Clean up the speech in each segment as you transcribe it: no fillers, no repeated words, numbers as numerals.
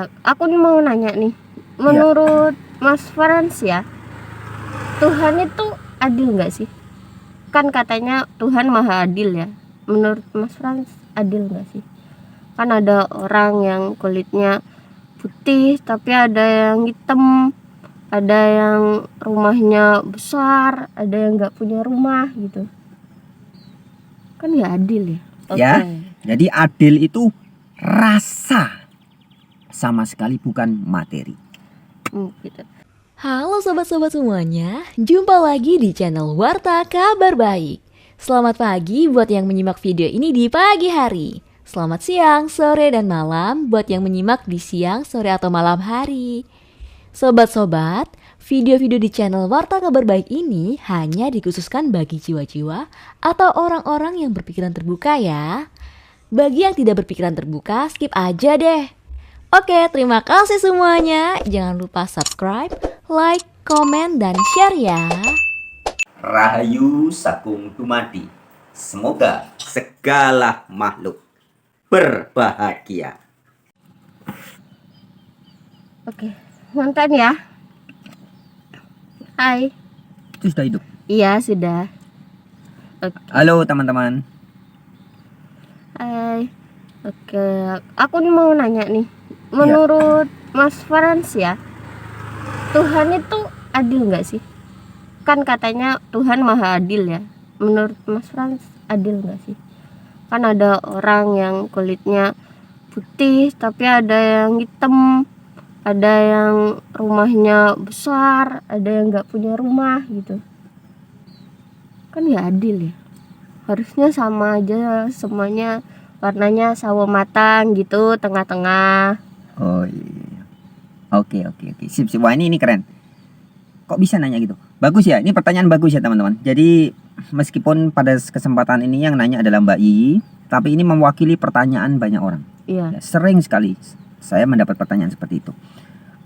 Aku nih mau nanya nih, Iya. menurut Mas Frans ya, Tuhan itu adil nggak sih? Kan katanya Tuhan maha adil ya. Menurut Mas Frans adil nggak sih? Kan ada orang yang kulitnya putih tapi ada yang hitam, ada yang rumahnya besar, ada yang nggak punya rumah gitu. Kan nggak adil ya? Ya, jadi adil itu rasa, sama sekali bukan materi. Gitu. Halo sobat-sobat semuanya, jumpa lagi di channel Warta Kabar Baik. Selamat pagi buat yang menyimak video ini di pagi hari. Selamat siang, sore, dan malam buat yang menyimak di siang, sore, atau malam hari. Sobat-sobat, video-video di channel Warta Kabar Baik ini hanya dikhususkan bagi jiwa-jiwa atau orang-orang yang berpikiran terbuka ya. Bagi yang tidak berpikiran terbuka, skip aja deh. Oke, terima kasih semuanya. Jangan lupa subscribe, like, komen, dan share ya. Rahayu Sakung Dumadi. Semoga segala makhluk berbahagia. Oke, nonton ya. Hai. Itu sudah hidup. Iya, sudah. Oke. Halo teman-teman. Hai. Oke, aku nih mau nanya nih. Menurut Mas Frans ya, Tuhan itu adil nggak sih? Kan katanya Tuhan maha adil ya. Menurut Mas Frans adil nggak sih? Kan ada orang yang kulitnya putih tapi ada yang hitam, ada yang rumahnya besar, ada yang nggak punya rumah gitu. Kan nggak adil ya. Harusnya sama aja semuanya, warnanya sawo matang gitu, tengah-tengah. Oh iya. Oke. Sip. Wah ini keren. Kok bisa nanya gitu? Bagus ya. Ini pertanyaan bagus ya teman-teman. Jadi meskipun pada kesempatan ini yang nanya adalah Mbak Iyi, tapi ini mewakili pertanyaan banyak orang. Iya. Ya, sering sekali saya mendapat pertanyaan seperti itu.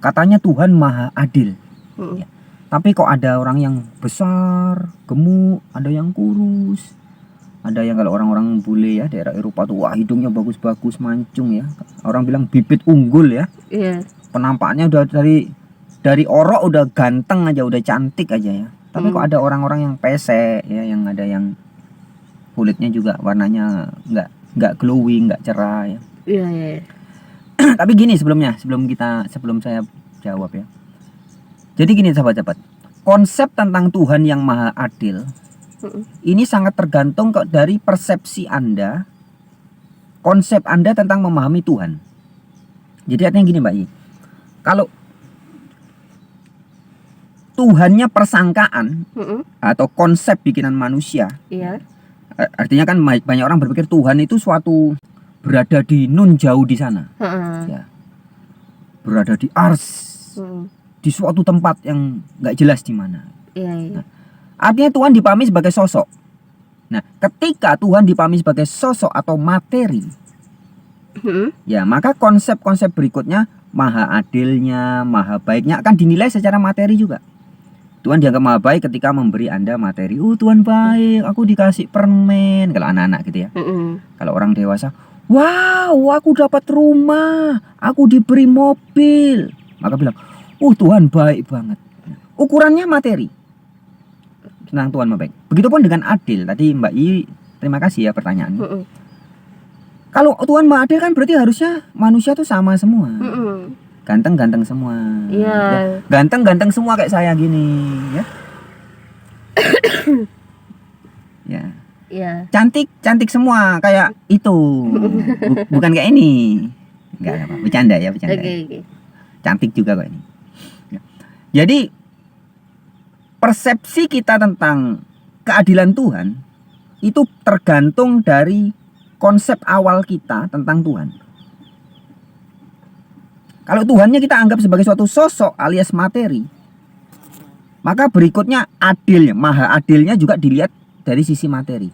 Katanya Tuhan maha adil. Ya. Tapi kok ada orang yang besar, gemuk, ada yang kurus. Ada yang kalau orang-orang bule ya, daerah Eropa tuh wah hidungnya bagus-bagus, mancung ya. Orang bilang bibit unggul ya. Iya. Penampakannya udah dari orok udah ganteng aja, udah cantik aja ya. Tapi kok ada orang-orang yang pesek ya, yang ada yang kulitnya juga warnanya nggak glowing, nggak cerah ya. Iya. Tapi gini sebelum saya jawab ya. Jadi gini sahabat-sahabat, konsep tentang Tuhan yang maha adil ini sangat tergantung kok dari persepsi Anda, konsep Anda tentang memahami Tuhan. Jadi artinya gini Mbak I, kalau Tuhannya persangkaan atau konsep bikinan manusia, Iya. Artinya kan banyak orang berpikir Tuhan itu suatu berada di nun jauh di sana, ya, berada di ars, di suatu tempat yang nggak jelas di mana. Iya. Nah, artinya Tuhan dipahami sebagai sosok. Nah, ketika Tuhan dipahami sebagai sosok atau materi, ya maka konsep-konsep berikutnya maha adilnya, maha baiknya akan dinilai secara materi juga. Tuhan dianggap maha baik ketika memberi Anda materi. Tuhan baik, aku dikasih permen. Kalau anak-anak gitu ya. Kalau orang dewasa, wow, aku dapat rumah, aku diberi mobil. Maka bilang, Tuhan baik banget. Ukurannya materi. Tentang Tuhan maha baik. Begitupun dengan adil. Tadi Mbak I, terima kasih ya pertanyaannya. Kalau Tuhan maha adil kan berarti harusnya manusia tuh sama semua. Ganteng-ganteng semua. Iya. Ya, ganteng-ganteng semua kayak saya gini, ya. Ya. Iya. Cantik semua kayak itu. Bukan kayak ini. Enggak apa, bercanda ya, bercanda. Oke. Cantik juga kok ini. Ya. Jadi persepsi kita tentang keadilan Tuhan itu tergantung dari konsep awal kita tentang Tuhan. Kalau Tuhannya kita anggap sebagai suatu sosok alias materi, maka berikutnya adilnya, maha adilnya juga dilihat dari sisi materi.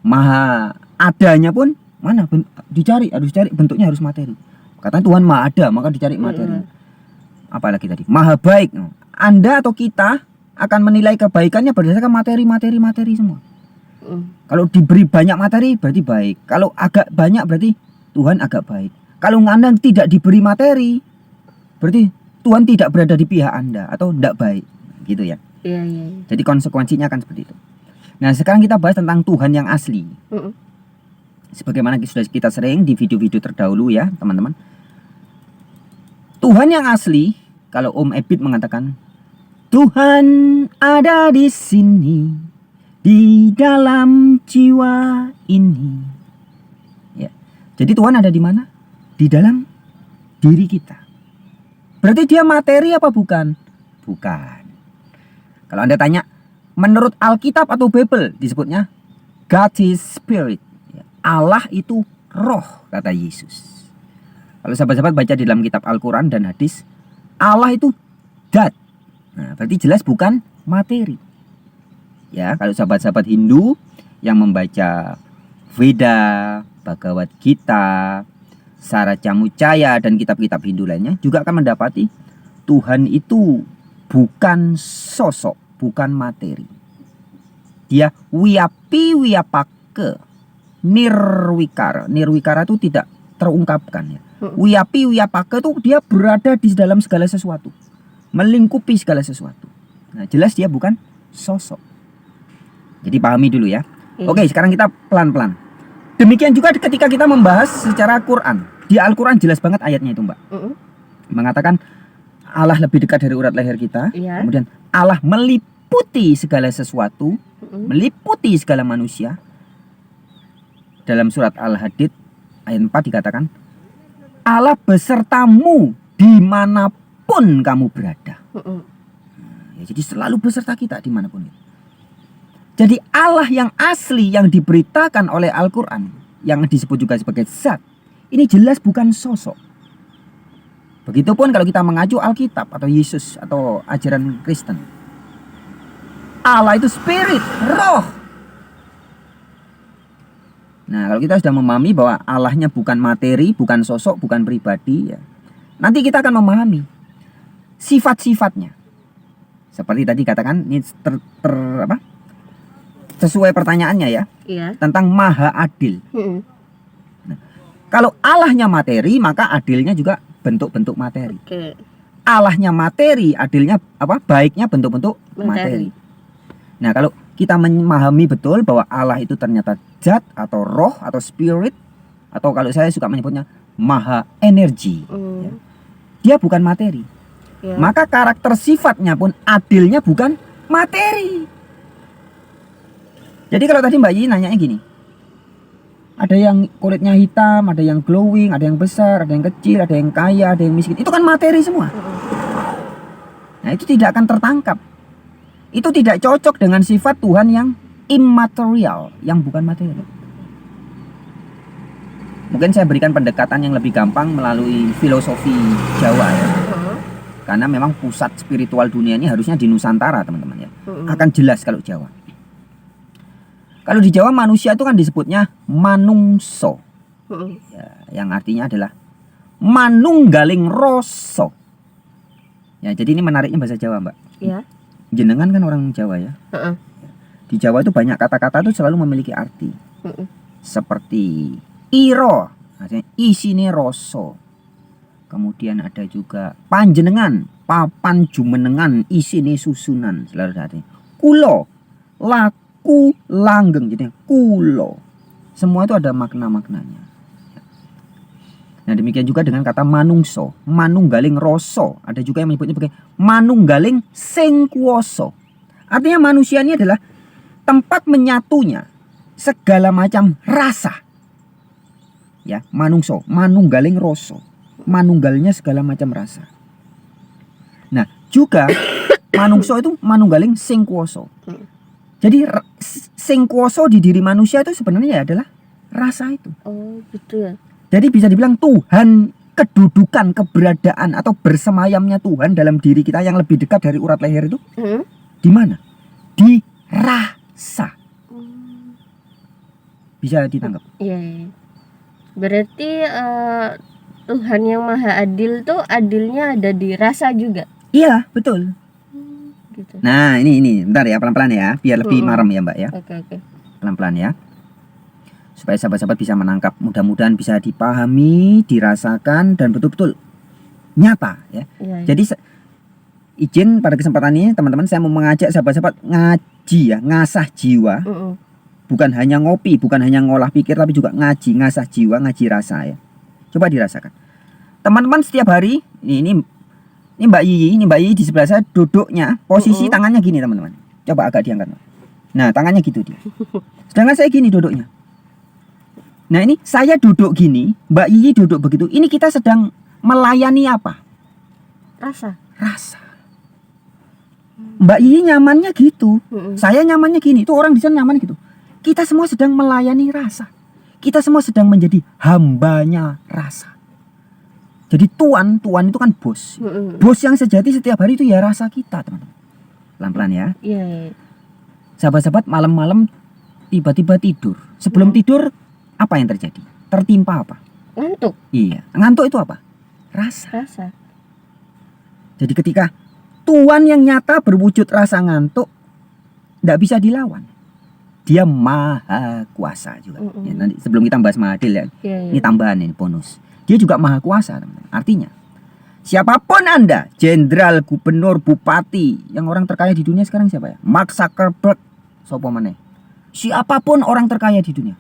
Maha adanya pun mana harus dicari bentuknya harus materi. Katanya Tuhan maha ada, maka dicari materi. Apalagi tadi maha baik. Anda atau kita akan menilai kebaikannya berdasarkan materi semua. Kalau diberi banyak materi berarti baik. Kalau agak banyak berarti Tuhan agak baik. Kalau Anda tidak diberi materi, berarti Tuhan tidak berada di pihak Anda atau tidak baik, gitu ya. Iya, iya. Jadi konsekuensinya akan seperti itu. Nah, sekarang kita bahas tentang Tuhan yang asli. Sebagaimana sudah kita sering di video-video terdahulu ya, teman-teman. Tuhan yang asli, kalau Om Ebit mengatakan, Tuhan ada di sini, di dalam jiwa ini. Ya. Jadi Tuhan ada di mana? Di dalam diri kita. Berarti dia materi apa bukan? Bukan. Kalau Anda tanya, menurut Alkitab atau Bible disebutnya God is Spirit. Allah itu roh, kata Yesus. Kalau sahabat-sahabat baca di dalam kitab Al-Quran dan hadis, Allah itu dat. Nah, berarti jelas bukan materi. Ya, kalau sahabat-sahabat Hindu yang membaca Veda, Bhagavad Gita, Saracamucaya dan kitab-kitab Hindu lainnya juga akan mendapati Tuhan itu bukan sosok, bukan materi. Dia wiapi wiapake, nirwikara. Nirwikara itu tidak terungkapkan ya. Wiapi wiapake itu dia berada di dalam segala sesuatu, melingkupi segala sesuatu. Nah, jelas dia bukan sosok. Jadi pahami dulu ya. Oke, sekarang kita pelan-pelan. Demikian juga ketika kita membahas secara Quran. Di Al-Quran jelas banget ayatnya itu, Mbak. Mengatakan Allah lebih dekat dari urat leher kita. Kemudian Allah meliputi segala sesuatu, meliputi segala manusia. Dalam surat Al-Hadid ayat 4 dikatakan, Allah besertamu dimanapun kamu berada. Ya, jadi selalu beserta kita dimanapun. Jadi Allah yang asli yang diberitakan oleh Al-Quran, yang disebut juga sebagai zat, ini jelas bukan sosok. Begitupun kalau kita mengacu Alkitab atau Yesus atau ajaran Kristen. Allah itu spirit, roh. Nah, kalau kita sudah memahami bahwa Allahnya bukan materi, bukan sosok, bukan pribadi, ya, nanti kita akan memahami sifat-sifatnya. Seperti tadi katakan, ini sesuai pertanyaannya ya, tentang maha adil. Nah, kalau Allahnya materi, maka adilnya juga bentuk-bentuk materi. Allahnya materi, adilnya apa? Baiknya bentuk-bentuk materi. Nah, kalau kita memahami betul bahwa Allah itu ternyata zat atau roh atau spirit, atau kalau saya suka menyebutnya maha energi, ya, dia bukan materi. Maka karakter sifatnya pun adilnya bukan materi. Jadi kalau tadi Mbak Yi nanyanya gini, ada yang kulitnya hitam, ada yang glowing, ada yang besar, ada yang kecil, ada yang kaya, ada yang miskin, itu kan materi semua. Nah, itu tidak akan tertangkap. Itu tidak cocok dengan sifat Tuhan yang immaterial, yang bukan material. Mungkin saya berikan pendekatan yang lebih gampang melalui filosofi Jawa ya. Karena memang pusat spiritual dunia ini harusnya di Nusantara, teman-teman ya. Akan jelas kalau Jawa. Kalau di Jawa manusia itu kan disebutnya manungso. Ya, yang artinya adalah manunggaling rasa. Ya, jadi ini menariknya bahasa Jawa, Mbak. Iya. Jenengan kan orang Jawa ya. Di Jawa itu banyak kata-kata itu selalu memiliki arti. Seperti iro, artinya isine rasa. Kemudian ada juga panjenengan, papan jumenengan, isine susunan, selalu ada artinya. Kulo, laku langgeng, jadi kulo. Semua itu ada makna-maknanya. Nah, demikian juga dengan kata manungso, manunggaling rasa. Ada juga yang menyebutnya sebagai manunggaling sing kuwasa. Artinya manusia ini adalah tempat menyatunya segala macam rasa. Ya, manungso, manunggaling rasa. Manunggalnya segala macam rasa. Nah, juga manungso itu manunggaling sing kuwasa. Jadi sing kuwasa di diri manusia itu sebenarnya adalah rasa itu. Oh, gitu ya. Jadi bisa dibilang Tuhan, kedudukan, keberadaan atau bersemayamnya Tuhan dalam diri kita yang lebih dekat dari urat leher itu di mana? Di rasa. Bisa ditangkap? Iya. Berarti Tuhan yang maha adil tuh adilnya ada di rasa juga. Iya, betul. Gitu. Nah, ini bentar ya, pelan-pelan ya, biar lebih marem ya, Mbak ya. Oke. Pelan-pelan ya. Supaya sahabat-sahabat bisa menangkap, mudah-mudahan bisa dipahami, dirasakan dan betul-betul nyata ya. Iya. Jadi izin pada kesempatan ini teman-teman saya mau mengajak sahabat-sahabat ngaji ya, ngasah jiwa. Bukan hanya ngopi, bukan hanya ngolah pikir, tapi juga ngaji, ngasah jiwa, ngaji rasa ya. Coba dirasakan. Teman-teman setiap hari, ini Mbak Yiyi di sebelah saya duduknya, posisi tangannya gini teman-teman. Coba agak diangkat. Nah, tangannya gitu dia. Sedangkan saya gini duduknya. Nah, ini saya duduk gini, Mbak Yiyi duduk begitu. Ini kita sedang melayani apa? Rasa. Mbak Yiyi nyamannya gitu. Saya nyamannya gini. Itu orang di sana nyaman gitu. Kita semua sedang melayani rasa. Kita semua sedang menjadi hambanya rasa. Jadi Tuhan itu kan bos. Bos yang sejati setiap hari itu ya rasa kita, teman-teman. Pelan-pelan ya. Iya. Sahabat-sahabat malam-malam tiba-tiba tidur. Sebelum tidur apa yang terjadi? Tertimpa apa? Ngantuk. Iya. Ngantuk itu apa? Rasa. Jadi ketika Tuhan yang nyata berwujud rasa ngantuk, tidak bisa dilawan. Dia maha kuasa juga. Ya, nanti sebelum kita bahas Mahadil ya, ini tambahan ini bonus. Dia juga maha kuasa, teman-teman. Artinya siapapun Anda, jenderal, gubernur, bupati, yang orang terkaya di dunia sekarang siapa ya? Mark Zuckerberg, sopo meneh. Siapapun orang terkaya di dunia,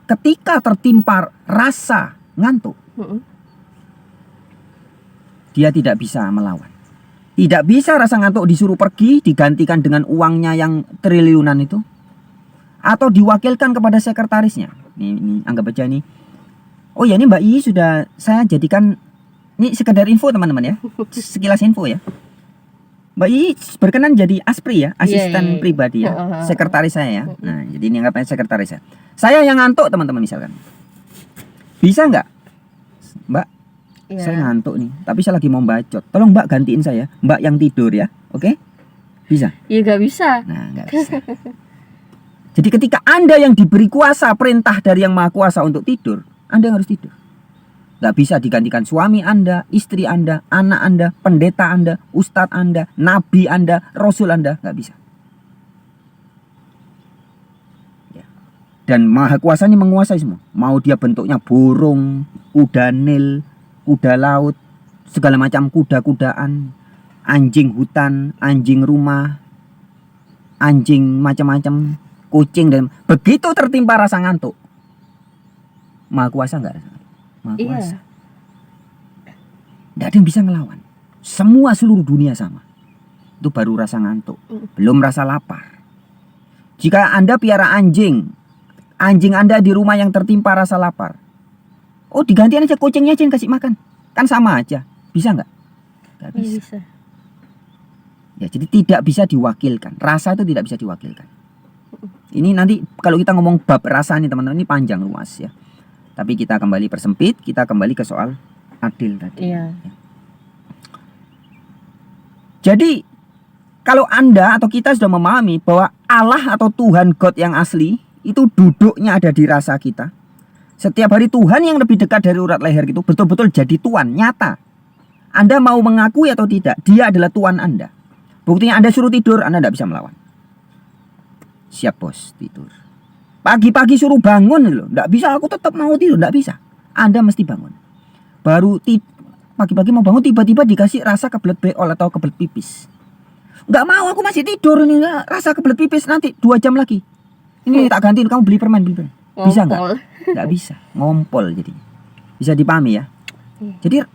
ketika tertimpa rasa ngantuk, dia tidak bisa melawan. Tidak bisa rasa ngantuk disuruh pergi, digantikan dengan uangnya yang triliunan itu, atau diwakilkan kepada sekretarisnya. Ini anggap aja nih. Oh ya, ini Mbak Yiyi sudah saya jadikan, ini sekedar info teman-teman ya. Sekilas info ya. Mbak Yiyi berkenan jadi aspri ya, asisten pribadi ya, sekretaris saya ya. Nah, jadi ini anggapnya sekretaris saya. Saya yang ngantuk teman-teman misalkan. Bisa nggak? Mbak, saya ngantuk nih, tapi saya lagi mau bacot. Tolong Mbak gantiin saya, Mbak yang tidur ya. Oke? Bisa? Iya, nggak bisa. Nah, nggak bisa. Jadi ketika Anda yang diberi kuasa, perintah dari yang maha kuasa untuk tidur, Anda yang harus tidur. Gak bisa digantikan suami Anda, istri Anda, anak Anda, pendeta Anda, ustadz Anda, nabi Anda, rasul Anda. Gak bisa. Ya. Dan maha kuasa ini menguasai semua. Mau dia bentuknya burung, kuda nil, kuda laut, segala macam kuda-kudaan, anjing hutan, anjing rumah, anjing macam-macam, kucing, dan begitu tertimpa rasa ngantuk, maha kuasa enggak? Maha kuasa. Enggak ada yang bisa ngelawan. Semua seluruh dunia sama. Itu baru rasa ngantuk, belum rasa lapar. Jika Anda piara anjing Anda di rumah yang tertimpa rasa lapar, oh digantian aja kucingnya aja yang kasih makan, kan sama aja. Bisa enggak? Enggak bisa. Ya, jadi tidak bisa diwakilkan. Rasa itu tidak bisa diwakilkan. Ini nanti kalau kita ngomong bab rasa nih teman-teman, ini panjang luas ya. Tapi kita kembali persempit, kita kembali ke soal adil tadi. Iya. Jadi kalau Anda atau kita sudah memahami bahwa Allah atau Tuhan God yang asli itu duduknya ada di rasa kita. Setiap hari Tuhan yang lebih dekat dari urat leher itu betul-betul jadi Tuhan, nyata. Anda mau mengakui atau tidak, dia adalah Tuhan Anda. Buktinya Anda suruh tidur, Anda tidak bisa melawan. Siap bos, tidur. Pagi-pagi suruh bangun loh, tidak bisa, aku tetap mau tidur, tidak bisa. Anda mesti bangun. Baru pagi-pagi mau bangun, tiba-tiba dikasih rasa kebelet beol atau kebelet pipis. Nggak mau, aku masih tidur ini, rasa kebelet pipis nanti 2 jam lagi. Ini tak gantiin, kamu beli permen. Bisa nggak? Nggak bisa, ngompol jadi. Bisa dipahami ya. Jadi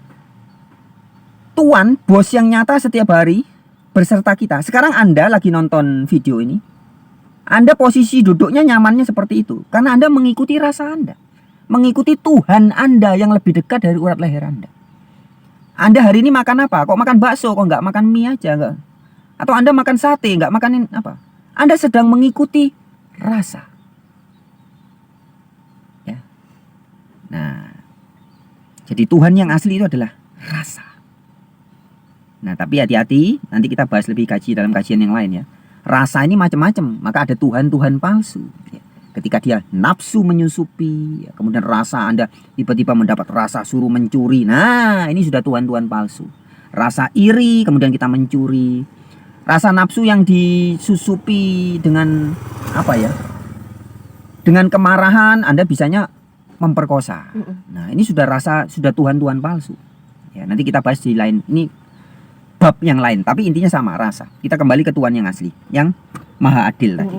Tuhan, bos yang nyata setiap hari berserta kita. Sekarang Anda lagi nonton video ini, Anda posisi duduknya nyamannya seperti itu karena Anda mengikuti rasa Anda, mengikuti Tuhan Anda yang lebih dekat dari urat leher Anda. Anda hari ini makan apa? Kok makan bakso? Kok nggak makan mie aja? Nggak? Atau Anda makan sate? Nggak makanin apa? Anda sedang mengikuti rasa. Ya. Nah, jadi Tuhan yang asli itu adalah rasa. Nah, tapi hati-hati, nanti kita bahas lebih kaji dalam kajian yang lain ya. Rasa ini macam-macam, maka ada Tuhan palsu. Ya. Ketika dia nafsu menyusupi, ya, kemudian rasa Anda tiba-tiba mendapat rasa suruh mencuri. Nah, ini sudah Tuhan palsu. Rasa iri, kemudian kita mencuri. Rasa nafsu yang disusupi dengan apa ya? Dengan kemarahan, Anda bisanya memperkosa. Nah, ini sudah rasa, sudah Tuhan palsu. Ya, nanti kita bahas di lain, ini bab yang lain, tapi intinya sama, rasa. Kita kembali ke Tuhan yang asli, yang maha adil tadi.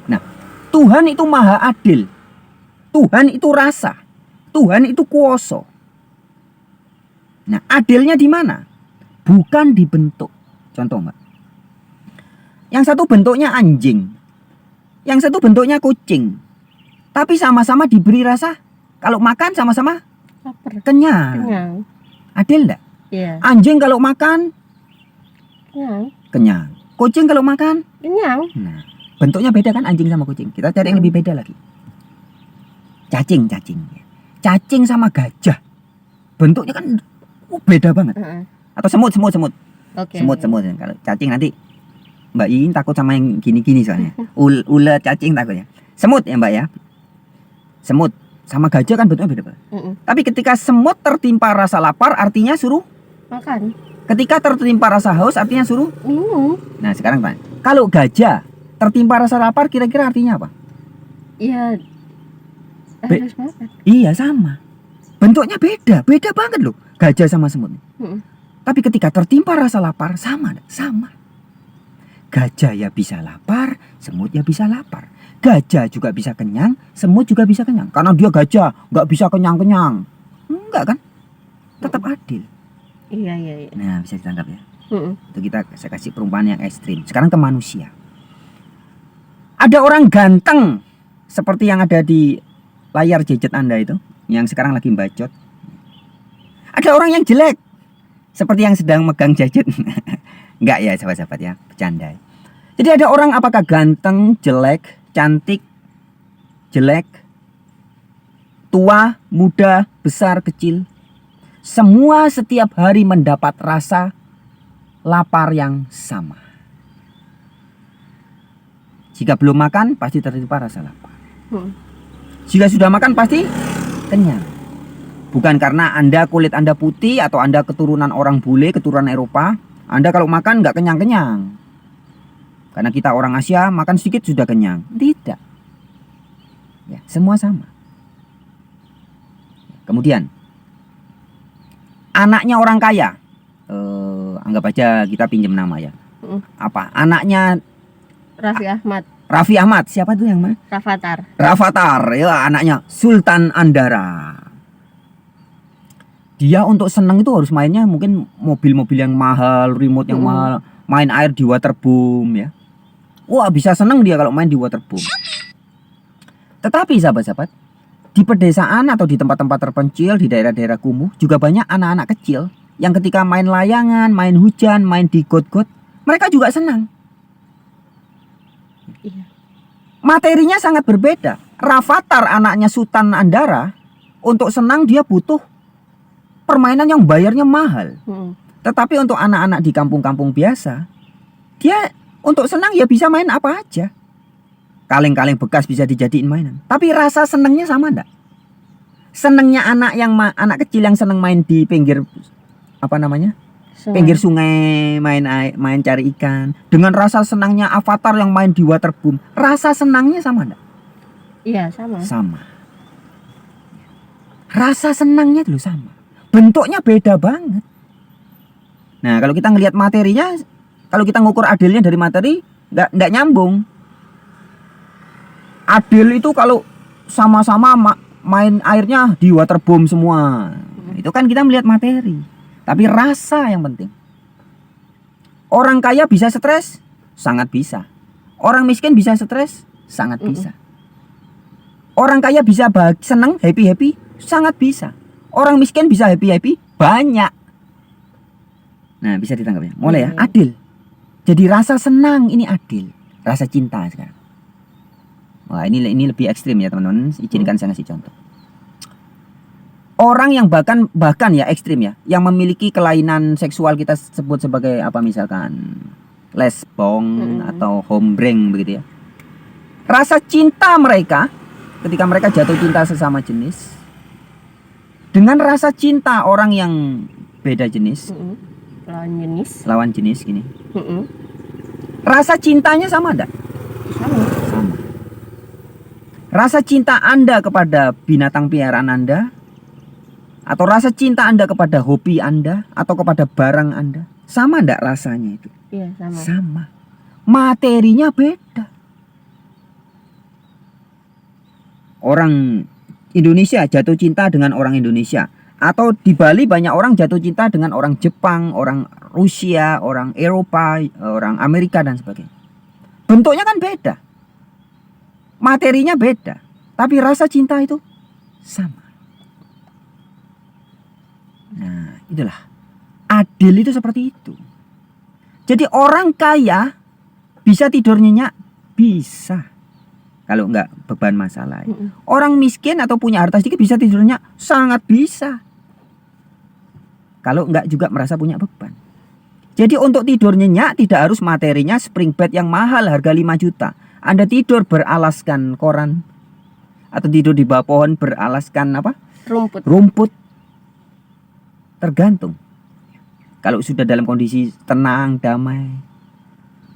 Nah, Tuhan itu maha adil. Tuhan itu rasa. Tuhan itu kuasa. Nah, adilnya di mana? Bukan di bentuk. Contoh, Mbak. Yang satu bentuknya anjing. Yang satu bentuknya kucing. Tapi sama-sama diberi rasa. Kalau makan sama-sama Lapar. kenyang. Kenyang. Adil enggak? Iya. Anjing kalau makan Kenyang. kenyang. Kucing kalau makan, Kenyang. nah, bentuknya beda kan anjing sama kucing. Kita cari yang lebih beda lagi. Cacing. Cacing sama gajah. Bentuknya kan beda banget. Atau semut. Oke. Semut. Kalau cacing nanti Mbak Iin takut sama yang gini-gini soalnya. Ulet cacing takutnya. Semut ya Mbak ya. Semut sama gajah kan bentuknya beda banget. Tapi ketika semut tertimpa rasa lapar artinya suruh Makan. ketika tertimpa rasa haus artinya suruh Minum. Nah sekarang Pak, kalau gajah tertimpa rasa lapar kira-kira artinya apa? Iya. Be- Harus makan. Iya sama. Bentuknya beda banget loh gajah sama semut. Tapi ketika tertimpa rasa lapar sama. Gajah ya bisa lapar, semut ya bisa lapar. Gajah juga bisa kenyang, semut juga bisa kenyang. Karena dia gajah, nggak bisa kenyang-kenyang. Enggak kan? Tetap adil. Iya. Nah bisa ditangkap ya. Itu saya kasih perumpamaan yang ekstrim. Sekarang ke manusia. Ada orang ganteng seperti yang ada di layar gadget Anda itu, yang sekarang lagi bacot. Ada orang yang jelek seperti yang sedang megang gadget. Enggak ya sahabat-sahabat ya, bercanda. Jadi ada orang apakah ganteng, jelek, cantik, jelek, tua, muda, besar, kecil, semua setiap hari mendapat rasa lapar yang sama. Jika belum makan pasti tertimpa rasa lapar. Jika sudah makan pasti kenyang. Bukan karena Anda kulit Anda putih atau Anda keturunan orang bule, keturunan Eropa, Anda kalau makan nggak kenyang-kenyang. Karena kita orang Asia makan sedikit sudah kenyang. Tidak. Ya, semua sama. Kemudian anaknya orang kaya. Anggap aja kita pinjam nama ya. Apa? Anaknya Raffi Ahmad. Siapa tuh yang mana? Rafathar. Ya, anaknya Sultan Andara. Dia untuk seneng itu harus mainnya mungkin mobil-mobil yang mahal, remote yang mahal, main air di waterboom ya. Wah, bisa seneng dia kalau main di waterboom. Tetapi sahabat-sahabat, di pedesaan atau di tempat-tempat terpencil, di daerah-daerah kumuh juga banyak anak-anak kecil yang ketika main layangan, main hujan, main di got-got, mereka juga senang. Materinya sangat berbeda. Rafathar anaknya Sultan Andara, untuk senang dia butuh permainan yang bayarnya mahal. Tetapi untuk anak-anak di kampung-kampung biasa, dia untuk senang ya bisa main apa aja. Kaleng-kaleng bekas bisa dijadiin mainan. Tapi rasa senangnya sama enggak? Senangnya anak kecil yang senang main di pinggir pinggir sungai, main cari ikan, dengan rasa senangnya Avatar yang main di waterboom, rasa senangnya sama enggak? Iya, sama. Sama. Rasa senangnya dulu sama. Bentuknya beda banget. Nah, kalau kita ngelihat materinya, kalau kita ngukur adilnya dari materi, nggak nyambung. Adil itu kalau sama-sama main airnya di waterboom semua. Itu kan kita melihat materi. Tapi rasa yang penting. Orang kaya bisa stres? Sangat bisa. Orang miskin bisa stres? Sangat bisa. Orang kaya bisa seneng, happy? Sangat bisa. Orang miskin bisa happy? Banyak. Nah, bisa ditangkap ya. Mulai ya, adil. Jadi rasa senang ini adil. Rasa cinta sekarang. Wah, ini lebih ekstrim ya teman-teman. Izinkan saya ngasih contoh. Orang yang bahkan ya ekstrim ya, yang memiliki kelainan seksual kita sebut sebagai apa misalkan lesbong atau hombreng begitu ya. Rasa cinta mereka ketika mereka jatuh cinta sesama jenis dengan rasa cinta orang yang beda jenis, lawan jenis gini. Rasa cintanya sama enggak? Sama. Rasa cinta Anda kepada binatang piaraan Anda Atau rasa cinta Anda kepada hobi Anda atau kepada barang Anda, sama enggak rasanya itu? Iya, sama. Sama. Materinya beda. Orang Indonesia jatuh cinta dengan orang Indonesia, atau di Bali banyak orang jatuh cinta dengan orang Jepang, orang Rusia, orang Eropa, orang Amerika dan sebagainya. Bentuknya kan beda, materinya beda, tapi rasa cinta itu sama. Nah, itulah adil itu seperti itu. Jadi orang kaya bisa tidur nyenyak, bisa. Kalau enggak beban masalah. Orang miskin atau punya harta sedikit bisa tidur nyenyak, sangat bisa. Kalau enggak juga merasa punya beban. Jadi untuk tidur nyenyak tidak harus materinya spring bed yang mahal harga 5 juta. Anda tidur beralaskan koran atau tidur di bawah pohon beralaskan apa? Rumput. Tergantung. Kalau sudah dalam kondisi tenang, damai,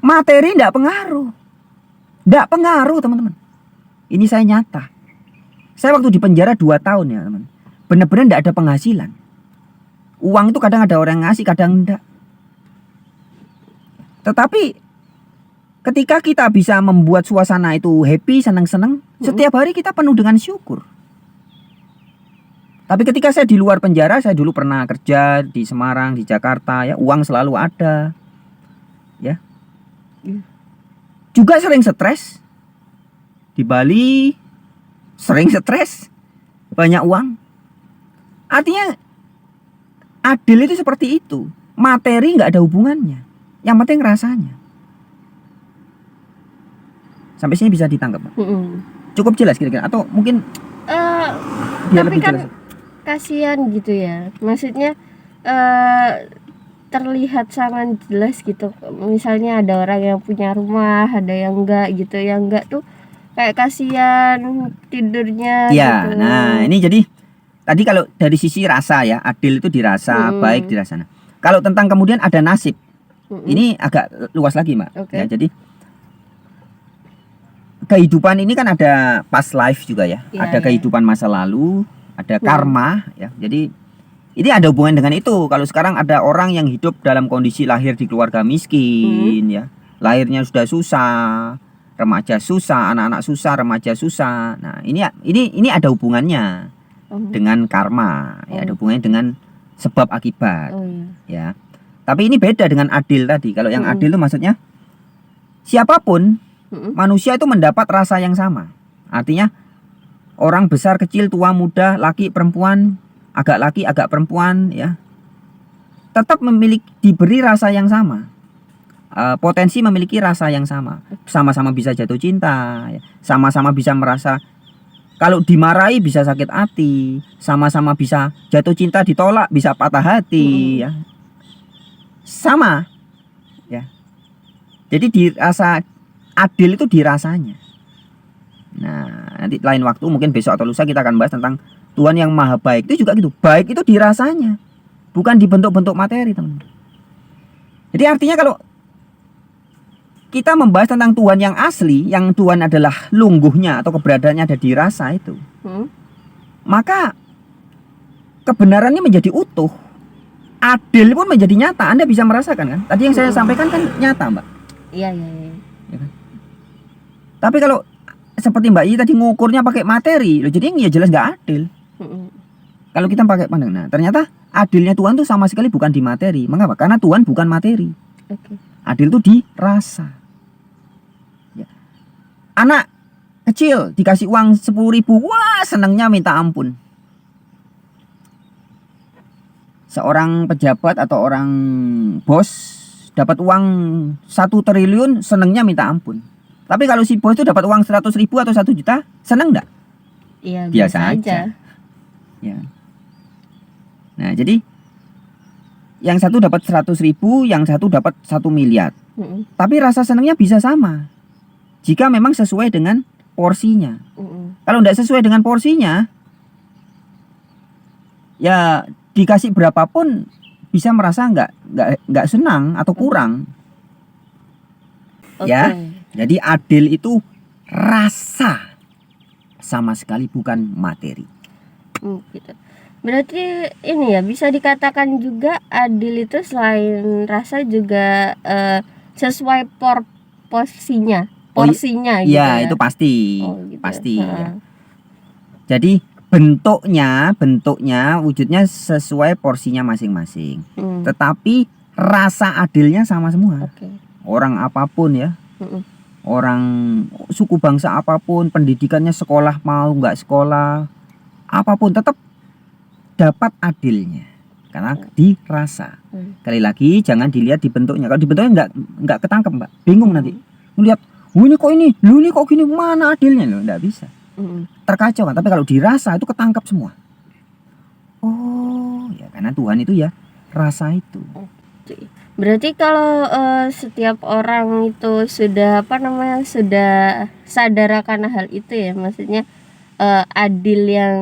materi enggak pengaruh. Enggak pengaruh, teman-teman. Ini saya nyata. Saya waktu di penjara 2 tahun ya, teman. Benar-benar enggak ada penghasilan. Uang itu kadang ada orang yang ngasih, kadang enggak. Tetapi ketika kita bisa membuat suasana itu happy, senang-senang, setiap hari kita penuh dengan syukur. Tapi ketika saya di luar penjara, saya dulu pernah kerja di Semarang, di Jakarta, ya, uang selalu ada. Ya. Juga sering stres. Di Bali sering stres, banyak uang. Artinya adil itu seperti itu. Materi nggak ada hubungannya. Yang penting rasanya. Sampai sini bisa ditangkap? Cukup jelas kira-kira? Atau mungkin biar tapi lebih kan jelas? kasihan gitu ya. Maksudnya terlihat sangat jelas gitu. Misalnya ada orang yang punya rumah, ada yang enggak gitu. Yang enggak tuh kayak kasihan tidurnya Ya, gitu. nah ini jadi tadi kalau dari sisi rasa ya, adil itu dirasa, baik dirasa. Nah, kalau tentang kemudian ada nasib, ini agak luas lagi, Mbak. Oke. Ya, jadi kehidupan ini kan ada past life juga ya, Iya, ada iya. kehidupan masa lalu, ada karma ya. Jadi ini ada hubungan dengan itu. Kalau sekarang ada orang yang hidup dalam kondisi lahir di keluarga miskin ya, lahirnya sudah susah, remaja susah, anak-anak susah, remaja susah. Nah, ini ada hubungannya dengan karma, ya, ada hubungannya dengan sebab akibat, Oh iya. ya. Tapi ini beda dengan adil tadi. Kalau yang adil itu maksudnya siapapun manusia itu mendapat rasa yang sama. Artinya orang besar, kecil, tua, muda, laki, perempuan, agak laki, agak perempuan, ya, tetap memiliki diberi rasa yang sama. Potensi memiliki rasa yang sama, sama-sama bisa jatuh cinta, ya. Sama-sama bisa merasa kalau dimarahi bisa sakit hati, sama-sama bisa jatuh cinta, ditolak bisa patah hati, ya, sama, ya. Jadi dirasa adil itu dirasanya. Nah, nanti lain waktu mungkin besok atau lusa kita akan bahas tentang Tuhan yang maha baik. Itu juga gitu, baik itu dirasanya, bukan dibentuk-bentuk materi, teman-teman. Jadi artinya kalau kita membahas tentang Tuhan yang asli, yang Tuhan adalah lungguhnya atau keberadaannya ada di rasa itu, maka kebenarannya menjadi utuh, adil pun menjadi nyata. Anda bisa merasakan kan? Tadi yang saya sampaikan kan nyata, Mbak. Iya. Ya kan? Tapi kalau seperti Mbak I tadi ngukurnya pakai materi, loh, jadi ya jelas nggak adil. Kalau kita pakai pandangan, nah, ternyata adilnya Tuhan tuh sama sekali bukan di materi. Mengapa? Karena Tuhan bukan materi. Adil itu di rasa. Ya. Anak kecil dikasih uang 10.000, wah senangnya minta ampun. Seorang pejabat atau orang bos dapat uang 1 triliun, senangnya minta ampun. Tapi kalau si bos itu dapat uang 100.000 atau 1 juta, senang enggak? Iya, Biasa aja. Ya. Nah, jadi yang satu dapat 100.000, yang satu dapat 1 miliar. Tapi rasa senangnya bisa sama jika memang sesuai dengan porsinya. Kalau enggak sesuai dengan porsinya, ya dikasih berapapun bisa merasa enggak senang atau kurang. Ya. Jadi adil itu rasa, sama sekali bukan materi. Gitu. Berarti ini ya bisa dikatakan juga adil itu selain rasa juga sesuai porsinya gitu Iya, ya. itu pasti. Oh, gitu. Pasti ya. Heeh. Jadi bentuknya wujudnya sesuai porsinya masing-masing. Tetapi rasa adilnya sama semua. Oke. Orang apapun ya, Mm-mm. orang suku bangsa apapun, pendidikannya sekolah mau nggak sekolah, apapun tetap dapat adilnya karena dirasa. Kali lagi jangan dilihat di bentuknya. Kalau di bentuknya nggak ketangkep, Mbak, bingung nanti. Lihat, ini kok ini, lu ini kok gini, mana adilnya lo? Nggak bisa. Terkacau kan. Tapi kalau dirasa itu ketangkap semua. Oh ya, karena Tuhan itu ya rasa itu. Berarti kalau setiap orang itu sudah sudah sadar akan hal itu ya, maksudnya adil yang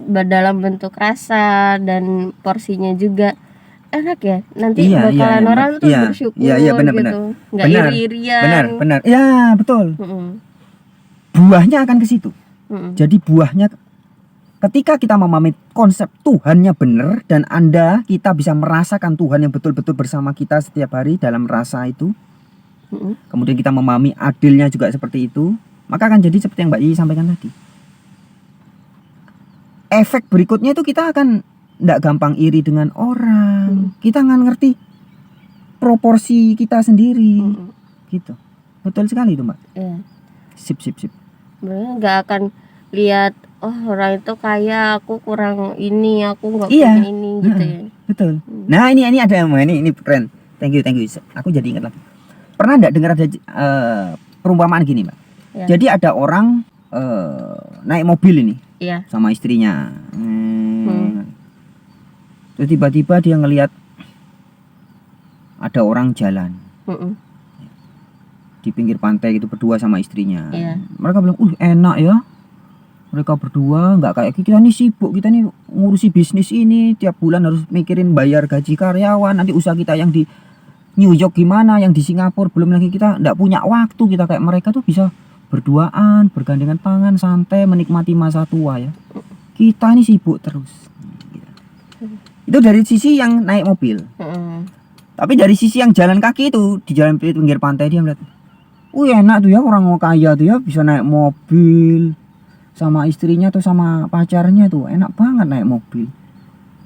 dalam bentuk rasa dan porsinya juga enak ya. Nanti bakalan orang tuh bersyukur benar, gitu, nggak iri-irian. Benar. Ya betul. Buahnya akan ke situ. Jadi buahnya ketika kita memahami konsep Tuhannya benar dan kita bisa merasakan Tuhan yang betul-betul bersama kita setiap hari dalam rasa itu. Kemudian kita memahami adilnya juga seperti itu, maka akan jadi seperti yang Mbak Yi sampaikan tadi. Efek berikutnya itu kita akan tidak gampang iri dengan orang. Kita akan ngerti proporsi kita sendiri. Gitu. Betul sekali itu, Mbak. Iya. Sip. Bener, nggak akan lihat orang itu kaya, aku kurang ini, aku nggak Iya. punya ini gitu ya. Betul. Nah, ini ada ini keren. Thank you. Aku jadi ingat lagi. Pernah enggak dengar ada perumpamaan gini, Mbak? Ya. Jadi ada orang naik mobil ini. Iya. Sama istrinya. Terus tiba-tiba dia ngelihat ada orang jalan di pinggir pantai gitu berdua sama istrinya. Iya. Mereka bilang, enak ya. Mereka berdua nggak kayak kita nih sibuk, kita nih ngurusi bisnis ini tiap bulan harus mikirin bayar gaji karyawan, nanti usaha kita yang di New York gimana, yang di Singapura, belum lagi kita nggak punya waktu. Kita kayak mereka tuh bisa berduaan, bergandengan tangan, santai, menikmati masa tua ya. Kita ini sibuk terus. Itu dari sisi yang naik mobil. Tapi dari sisi yang jalan kaki itu, di jalan pinggir pantai, dia melihat, enak tuh ya orang kaya tuh ya bisa naik mobil sama istrinya tuh sama pacarnya tuh, enak banget naik mobil.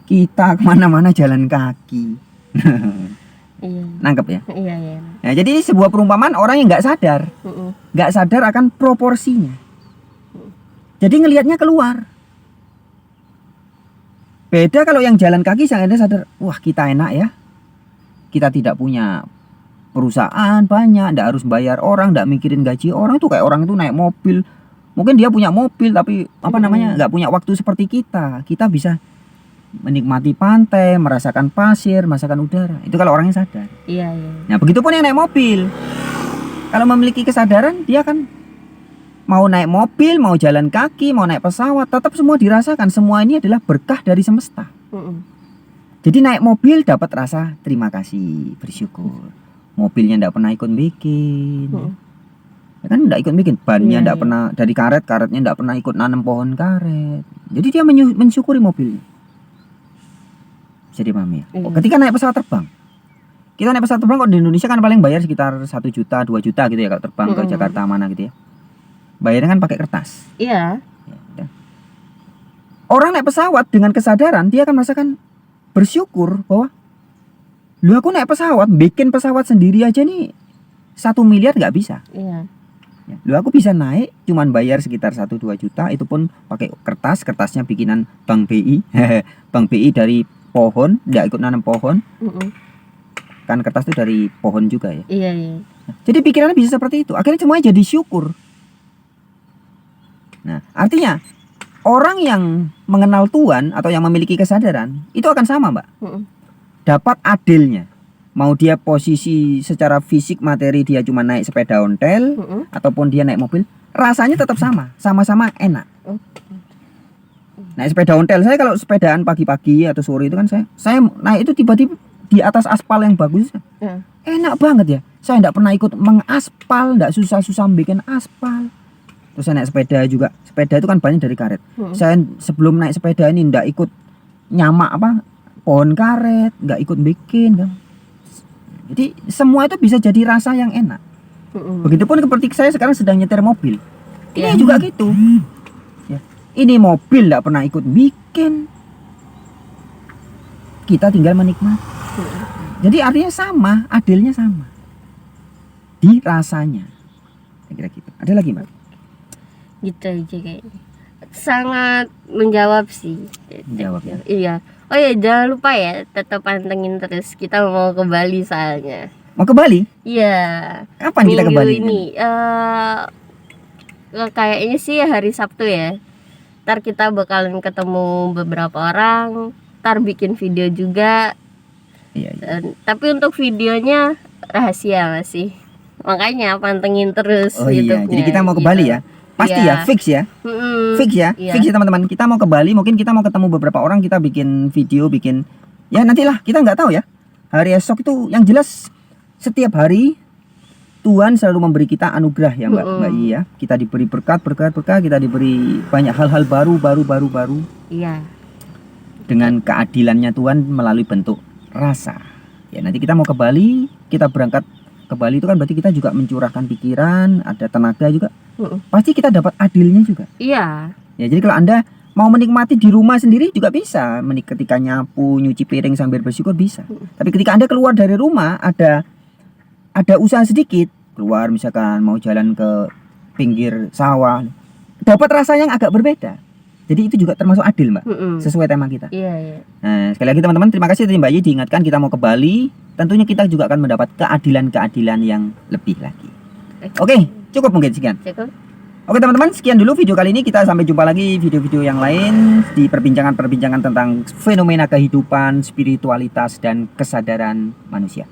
Kita kemana-mana jalan kaki. Iya. Nangkep ya? Iya. Nah, jadi ini sebuah perumpamaan orang yang nggak sadar akan proporsinya. Jadi ngelihatnya keluar. Beda kalau yang jalan kaki sangat sadar, wah kita enak ya. Kita tidak punya perusahaan banyak, nggak harus bayar orang, nggak mikirin gaji orang. Itu kayak orang itu naik mobil. Mungkin dia punya mobil tapi nggak punya waktu seperti kita. Kita bisa menikmati pantai, merasakan pasir, merasakan udara. Itu kalau orangnya sadar. Iya. Nah, begitupun yang naik mobil. Kalau memiliki kesadaran, dia kan mau naik mobil, mau jalan kaki, mau naik pesawat, tetap semua dirasakan. Semua ini adalah berkah dari semesta. Jadi naik mobil dapat rasa terima kasih, bersyukur. Mobilnya enggak pernah ikut bikin. Ya kan enggak ikut bikin, bannya enggak pernah dari karetnya enggak pernah ikut nanam pohon karet. Jadi dia mensyukuri mobilnya. Bisa dipahami ya? Ketika naik pesawat terbang. Kita naik pesawat terbang kok di Indonesia kan paling bayar sekitar 1 juta, 2 juta gitu ya kalau terbang ke Jakarta mana gitu ya. Bayarnya kan pakai kertas. Iya. Ya. Orang naik pesawat dengan kesadaran dia akan merasakan bersyukur bahwa aku naik pesawat, bikin pesawat sendiri aja nih 1 miliar nggak bisa. Iya. Ya, aku bisa naik cuman bayar sekitar 1-2 juta, itu pun pakai kertasnya bikinan Bank BI. Bank BI dari pohon, nggak ikut nanam pohon. Kan kertas itu dari pohon juga ya. Iya. Jadi pikirannya bisa seperti itu. Akhirnya semuanya jadi syukur. Nah, artinya orang yang mengenal Tuhan atau yang memiliki kesadaran itu akan sama, Mbak. Dapat adilnya. Mau dia posisi secara fisik materi dia cuma naik sepeda ontel ataupun dia naik mobil, rasanya tetap sama-sama enak. Naik sepeda ontel, saya kalau sepedaan pagi-pagi atau sore itu kan saya naik itu tiba-tiba di atas aspal yang bagus. Enak banget ya. Saya enggak pernah ikut mengaspal, enggak susah-susah bikin aspal. Terus saya naik sepeda juga. Sepeda itu kan banyak dari karet. Saya sebelum naik sepeda ini ndak ikut nyamak pohon karet, nggak ikut bikin kan. Jadi semua itu bisa jadi rasa yang enak. Begitupun seperti saya sekarang sedang nyetir mobil. Ini juga gitu. Ya. Ini mobil nggak pernah ikut bikin. Kita tinggal menikmati. Jadi artinya sama, adilnya sama. Di rasanya. Kira-kira gitu. Ada lagi, Mbak? Gitu aja kayaknya. Sangat menjawab sih. Menjawab ya. Iya. Oh ya, jangan lupa ya, tetap pantengin terus. Kita mau ke Bali soalnya. Mau ke Bali? Iya. Kapan kita ke Minggu Bali? ini kayaknya sih hari Sabtu ya. Ntar kita bakalan ketemu beberapa orang. Ntar bikin video juga. Iya. Tapi untuk videonya rahasia masih. Makanya pantengin terus Oh iya, YouTube-nya, jadi kita mau ke gitu. Bali ya? Pasti Iya. ya, fix ya? Fix ya? Iya. Fix ya teman-teman. Kita mau ke Bali, mungkin kita mau ketemu beberapa orang, kita bikin video, ya nantilah, kita nggak tahu ya. Hari esok itu yang jelas setiap hari Tuhan selalu memberi kita anugerah ya Mbak I ya. Kita diberi berkat, kita diberi banyak hal-hal baru. Iya. Dengan keadilannya Tuhan melalui bentuk rasa. Ya nanti kita mau ke Bali, kita berangkat ke Bali itu kan berarti kita juga mencurahkan pikiran, ada tenaga juga. Pasti kita dapat adilnya juga. Iya. Ya jadi kalau Anda mau menikmati di rumah sendiri juga bisa. Ketika nyapu, nyuci piring sambil bersyukur bisa. Tapi ketika Anda keluar dari rumah ada usaha sedikit, keluar misalkan mau jalan ke pinggir sawah, dapat rasa yang agak berbeda. Jadi itu juga termasuk adil, Mbak. Sesuai tema kita. Iya. Nah, sekali lagi teman-teman, terima kasih tadi Mbak Yi diingatkan kita mau ke Bali. Tentunya kita juga akan mendapat keadilan-keadilan yang lebih lagi. Oke, cukup mungkin sekian. Cukup. Oke teman-teman, sekian dulu video kali ini. Kita sampai jumpa lagi video-video yang lain di perbincangan-perbincangan tentang fenomena kehidupan, spiritualitas, dan kesadaran manusia.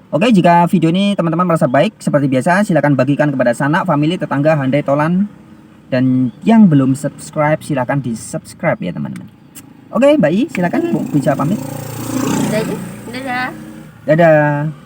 Oke, jika video ini teman-teman merasa baik, seperti biasa silakan bagikan kepada sanak, family, tetangga, handai, tolan. Dan yang belum subscribe silakan di subscribe ya teman-teman. Oke, Mbak I silakan bisa pamit. Dadah. Dadah.